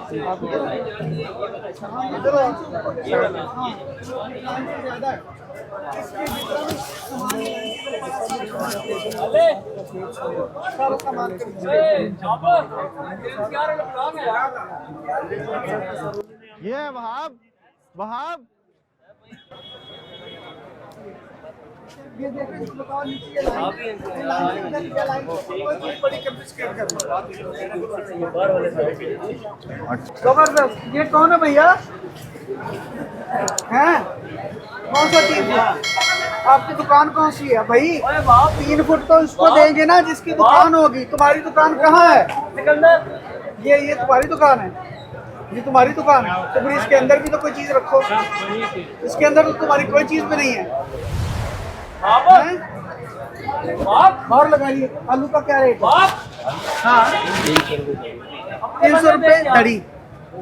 ये है वहाब। वहाब ये देखो इसको बताओ नीचे ये लाइन कोई चीज बड़ी कंफ्यूज कर जबरदस्त। ये कौन है भैया? हैं कौन सा चीज है? आपकी दुकान कौन सी है भाई? 3 फुट तो इसको देंगे ना जिसकी दुकान होगी। तुम्हारी दुकान कहाँ है? ये तुम्हारी दुकान है? ये तुम्हारी दुकान है तो फिर इसके अंदर भी तो कोई चीज रखो। इसके अंदर तो तुम्हारी कोई चीज भी नहीं है। बाहर लगाइए। आलू का क्या रेट है? हाँ 300 रुपये धड़ी।